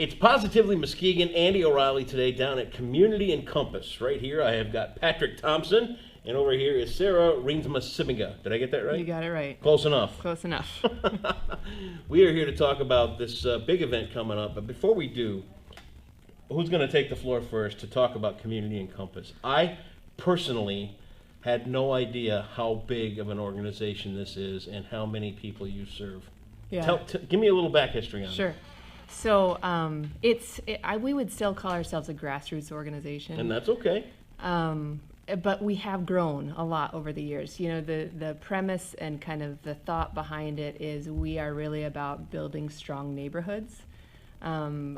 It's Positively Muskegon. Andy O'Reilly today down at Community Encompass. Right here I have got Patrick Thompson, and over here is Sarah Riensma-Simiga. Did I get that right? You got it right. Close enough. Close enough. We are here to talk about this big event coming up, but before we do, who's going to take the floor first to talk about Community Encompass? I personally had no idea how big of an organization this is and how many people you serve. Yeah. Give me a little back history on it. Sure. So we would still call ourselves a grassroots organization. And that's okay. But we have grown a lot over the years. You know, the premise and kind of the thought behind it is we are really about building strong neighborhoods. Our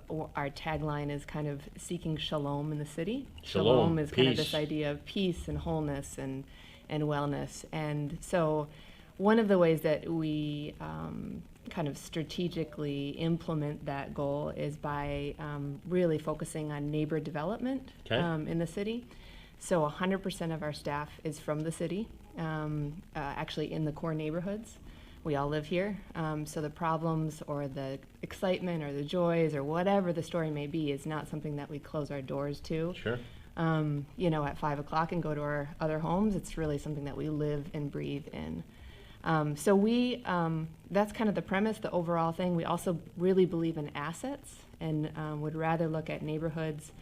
tagline is kind of seeking shalom in the city. Shalom is kind of this idea of peace and wholeness and wellness. And so one of the ways that we kind of strategically implement that goal is by really focusing on neighbor development in the city. So 100% of our staff is from the city, actually in the core neighborhoods. We all live here, so the problems or the excitement or the joys or whatever the story may be is not something that we close our doors to. Sure. You know, at 5 o'clock and go to our other homes. It's really something that we live and breathe in. So that's kind of the premise, the overall thing. We also really believe in assets and would rather look at neighborhoods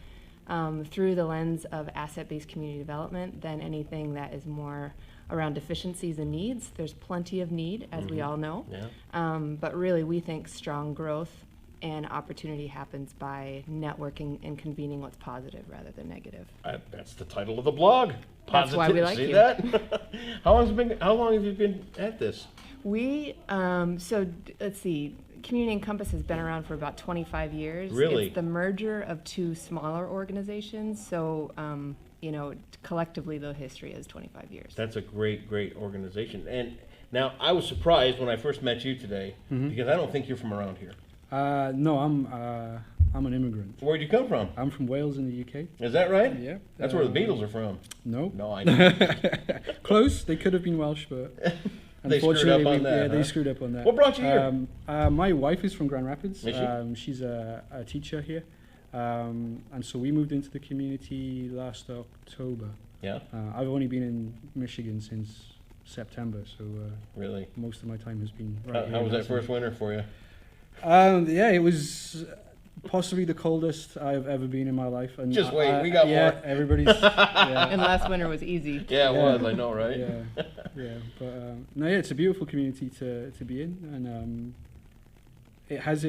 through the lens of asset-based community development than anything that is more around deficiencies and needs. There's plenty of need, as we all know. Yeah. But really, we think strong growth and opportunity happens by networking and convening what's positive rather than negative. That's the title of the blog. That's why we like See you. that? How long have you been at this? Let's see. Community Encompass has been around for about 25 years. Really? It's the merger of two smaller organizations. So, collectively, the history is 25 years. That's a great organization. And now, I was surprised when I first met you today because I don't think you're from around here. No, I'm an immigrant. Where'd you come from? I'm from Wales in the UK. Is that right? Yeah. That's where the Beatles are from. No. No, I know. Close. They could have been Welsh, but They screwed up on that. Yeah, they screwed up on that. What brought you here? My wife is from Grand Rapids. Is she? She's a teacher here. And so we moved into the community last October. Yeah. I've only been in Michigan since September, so Really? most of my time has been right here. How was that first winter for you? Yeah, it was possibly the coldest I've ever been in my life. And Just wait, we got yeah, more. Everybody's. Yeah. And last winter was easy. Yeah, it was. I know, right? Yeah. But no, yeah, it's a beautiful community to be in, and it has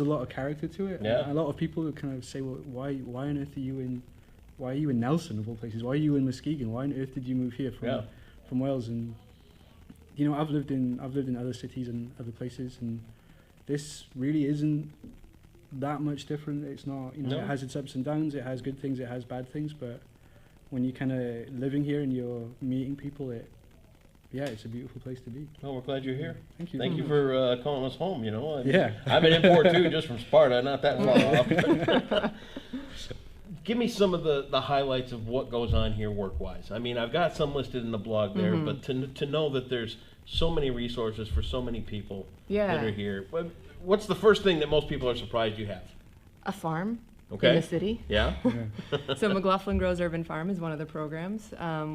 a lot of character to it. Yeah. A lot of people kind of say, well, why on earth are you in Nelson of all places? Why are you in Muskegon? Why on earth did you move here from Wales? And you know, I've lived in other cities and other places, and this really isn't that much different. It's not, No. It has its ups and downs, it has good things, it has bad things, but when you're kind of living here and you're meeting people, it's a beautiful place to be. Well, we're glad you're here. Thank you. Thank you for calling us home, Yeah. I'm an import too, just from Sparta, not that far off. Give me some of the highlights of what goes on here work-wise. I mean, I've got some listed in the blog there, but to know that there's so many resources for so many people that are here. What's the first thing that most people are surprised you have? A farm in Okay. the city. Yeah? So McLaughlin Grows Urban Farm is one of the programs.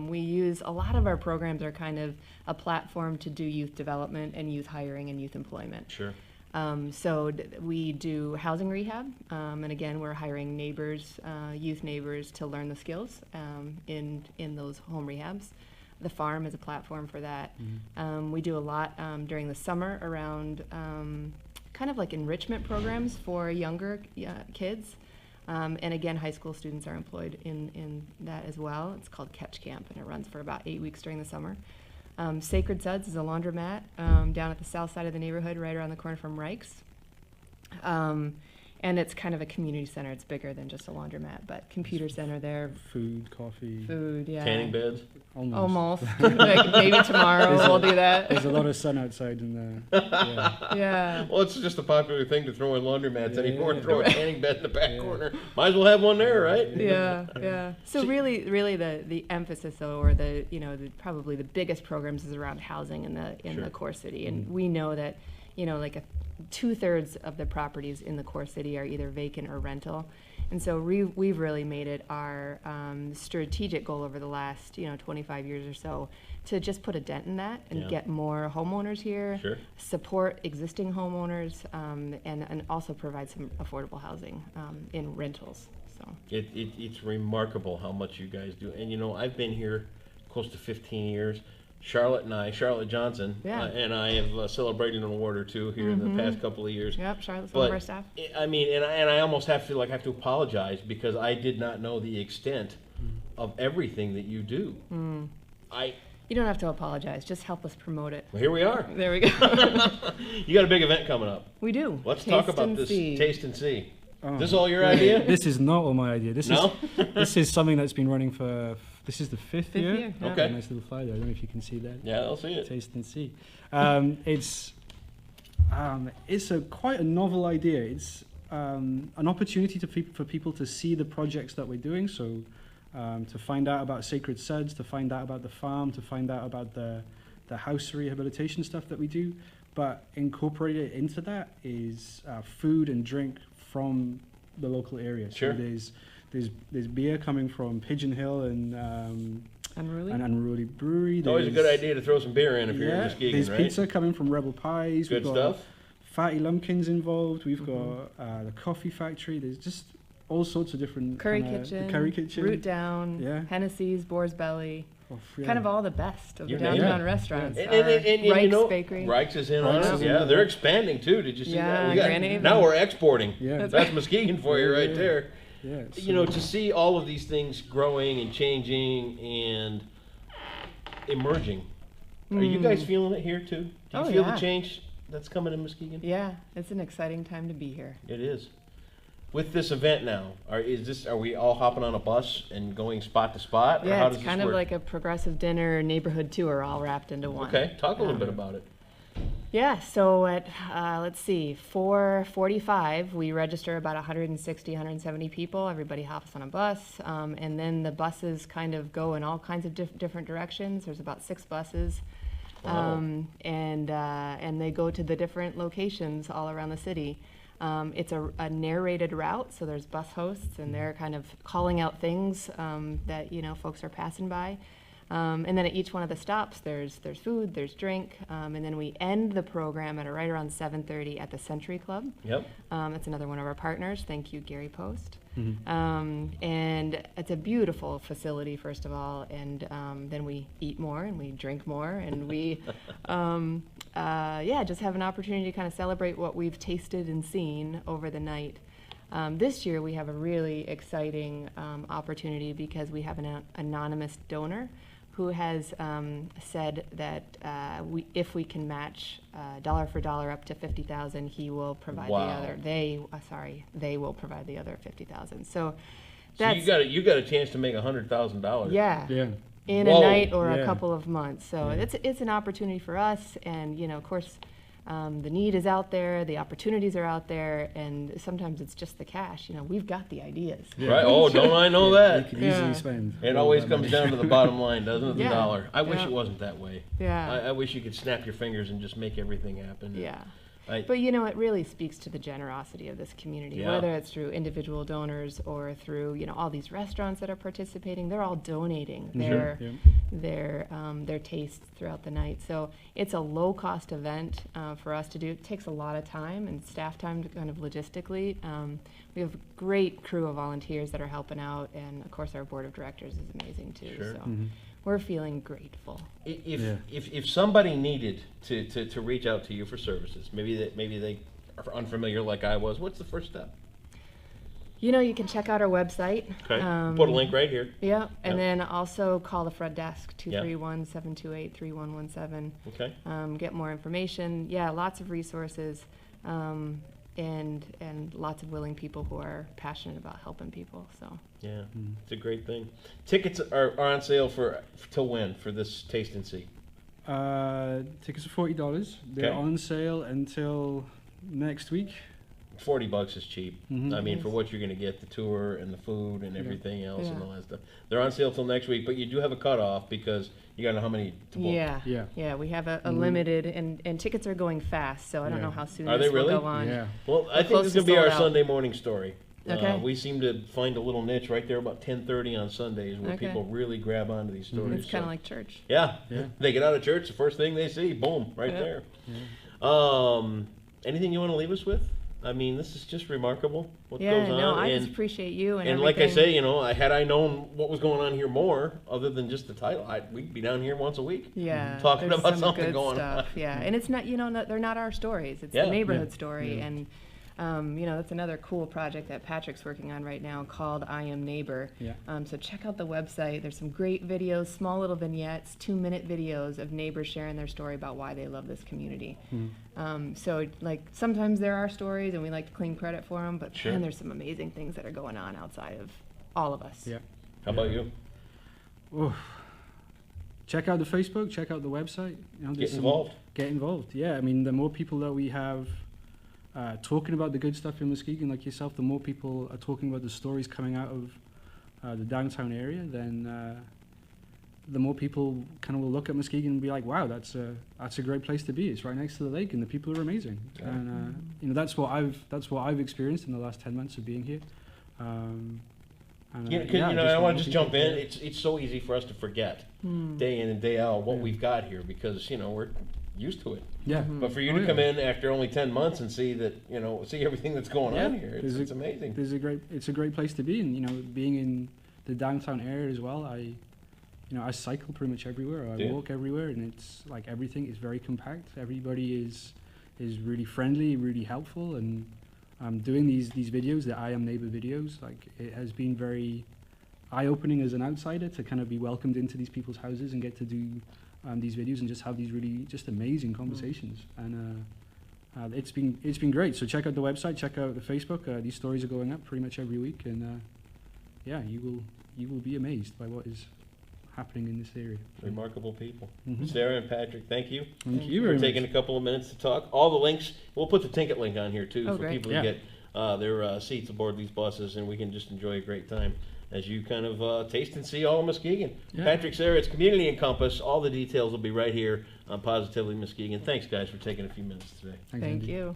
We use, a lot of our programs are kind of a platform to do youth development and youth hiring and youth employment. Sure. We do housing rehab, and again, we're hiring neighbors, youth neighbors, to learn the skills in those home rehabs. The farm is a platform for that. We do a lot during the summer around kind of like enrichment programs for younger kids. And again, high school students are employed in that as well. It's called Catch Camp, and it runs for about 8 weeks during the summer. Sacred Suds is a laundromat down at the south side of the neighborhood, right around the corner from Reich's. And it's kind of a community center. It's bigger than just a laundromat, but computer center there. Food, coffee. Food, yeah. Tanning beds? Almost. Like maybe tomorrow we'll do that. There's a lot of sun outside in there. Yeah. Well, it's just a popular thing to throw in laundromats anymore. Yeah. Throw a tanning bed in the back corner. Might as well have one there, right? Yeah. So really the emphasis, though, or probably the biggest programs is around housing in the core city. And we know that, like 2/3 of the properties in the core city are either vacant or rental. And so we've really made it our strategic goal over the last 25 years or so to just put a dent in that and get more homeowners here, support existing homeowners, and also provide some affordable housing in rentals. So it's remarkable how much you guys do. And I've been here close to 15 years. Charlotte Johnson, and I have celebrated an award or two here in the past couple of years. Yep, Charlotte's one of our staff. I mean, and I almost have to apologize because I did not know the extent of everything that you do. You don't have to apologize. Just help us promote it. Well, here we are. There we go. You got a big event coming up. We do. Let's talk about this Taste and See. Oh, this is all your idea? This is not all my idea. This is something that's been running for. This is the fifth year. Yeah. Okay. Nice little flyer there. I don't know if you can see that. Yeah, I'll see it. Taste and See. It's quite a novel idea. It's an opportunity for people to see the projects that we're doing. So to find out about sacred suds, to find out about the farm, to find out about the house rehabilitation stuff that we do. But incorporated into that is food and drink from the local area. Sure. So there's beer coming from Pigeon Hill and Unruly Brewery. It's always a good idea to throw some beer in if you're in Muskegon, there's right? pizza coming from Rebel Pies. Good We've got stuff. Fatty Lumpkins involved. We've got the coffee factory. There's just all sorts of different Curry kitchen, Root Down, Hennessy's, Boar's Belly. Kind of all the best of the downtown restaurants. And Reich's Bakery. Reich's is in on it. Yeah, they're expanding too. Did you see that? Now we're exporting. Yeah. That's Muskegon for you right there. Yeah, to see all of these things growing and changing and emerging. Are you guys feeling it here too? Do you feel the change that's coming in Muskegon? Yeah, it's an exciting time to be here. It is. With this event now, are we all hopping on a bus and going spot to spot? Yeah, or how it's does kind this of work? like a progressive dinner neighborhood tour all wrapped into one. Okay, talk a little bit about it. Yeah, so at, let's see, 4:45, we register about 160, 170 people. Everybody hops on a bus, and then the buses kind of go in all kinds of different directions. There's about 6 buses, and they go to the different locations all around the city. It's a narrated route, so there's bus hosts, and they're kind of calling out things that folks are passing by. And then at each one of the stops, there's food, there's drink, and then we end the program at right around 7:30 at the Century Club. Yep. That's another one of our partners. Thank you, Gary Post. And it's a beautiful facility, first of all, and then we eat more and we drink more, and we just have an opportunity to kind of celebrate what we've tasted and seen over the night. This year we have a really exciting opportunity because we have an anonymous donor who has said that if we can match dollar for dollar up to $50,000, he will provide the other. They will provide the other $50,000. So that's you got a chance to make $100,000. Yeah. In a night or a couple of months. So it's an opportunity for us, and of course. The need is out there, the opportunities are out there, and sometimes it's just the cash. We've got the ideas. Right? Oh, don't I know that? You can easily spend. It always comes down to the bottom line, doesn't it? The dollar. I wish Yeah. it wasn't that way. Yeah. I wish you could snap your fingers and just make everything happen. Yeah. But it really speaks to the generosity of this community, whether it's through individual donors or through all these restaurants that are participating. They're all donating their tastes throughout the night. So it's a low cost event for us to do. It takes a lot of time and staff time to kind of logistically. We have a great crew of volunteers that are helping out, and of course our board of directors is amazing too. Sure. So we're feeling grateful. If somebody needed to reach out to you for services, maybe they are unfamiliar like I was, what's the first step? You can check out our website. Okay. Put a link right here. Yeah, and then also call the front desk, 231-728-3117. Okay. Get more information. Yeah, lots of resources, and lots of willing people who are passionate about helping people. So. Yeah, it's a great thing. Tickets are on sale till when for this Taste and See? Tickets are $40. They're on sale until next week. $40 is cheap. I mean, for what you're going to get, the tour and the food and everything else and all that stuff. They're on sale till next week, but you do have a cutoff because you got to know how many to book. Yeah. We have a limited, and tickets are going fast, so I don't know how soon Are this they really? will go on. Yeah. Well, I think this is going to be our out. Sunday morning story. Okay. We seem to find a little niche right there about 10:30 on Sundays where people really grab onto these stories. It's kind of like church. Yeah. They get out of church, the first thing they see, boom, right there. Anything you want to leave us with? I mean, this is just remarkable what goes on. No, I just appreciate you and like I say, had I known what was going on here more, other than just the title, we'd be down here once a week. Yeah, talking there's about some something good going stuff. on. Yeah, and it's not, they're not our stories. It's the neighborhood story, and that's another cool project that Patrick's working on right now called I Am Neighbor. So check out the website. There's some great videos, small little vignettes, 2-minute videos of neighbors sharing their story about why they love this community. So like sometimes there are stories and we like to claim credit for them, but man, there's some amazing things that are going on outside of all of us. How about you? Check out the Facebook, check out the website. Get involved. Get involved. Yeah, I mean, the more people that we have talking about the good stuff in Muskegon, like yourself, the more people are talking about the stories coming out of the downtown area, then the more people kind of will look at Muskegon and be like, wow, that's a great place to be. It's right next to the lake, and the people are amazing. And that's what I've experienced in the last 10 months of being here. I want to just jump in. It's so easy for us to forget day in and day out what we've got here because we're used to it. But for you to come in after only 10 months and see that see everything that's going on here, it's amazing. It's a great place to be, and being in the downtown area as well. I cycle pretty much everywhere. I walk everywhere, and it's like everything is very compact. Everybody is really friendly, really helpful, and doing these videos, the I Am Neighbor videos, like it has been very eye-opening as an outsider to kind of be welcomed into these people's houses and get to do these videos and just have these really just amazing conversations. And it's been great. So check out the website, check out the Facebook. These stories are going up pretty much every week, and you will be amazed by what is happening in this area. Remarkable people. Sarah and Patrick, thank you. Thank you very much. For taking a couple of minutes to talk. All the links, we'll put the ticket link on here too for people to get their seats aboard these buses, and we can just enjoy a great time as you kind of taste and see all of Muskegon. Patrick, Sarah, it's Community Encompass. All the details will be right here on Positively Muskegon. Thanks, guys, for taking a few minutes today. Thank you.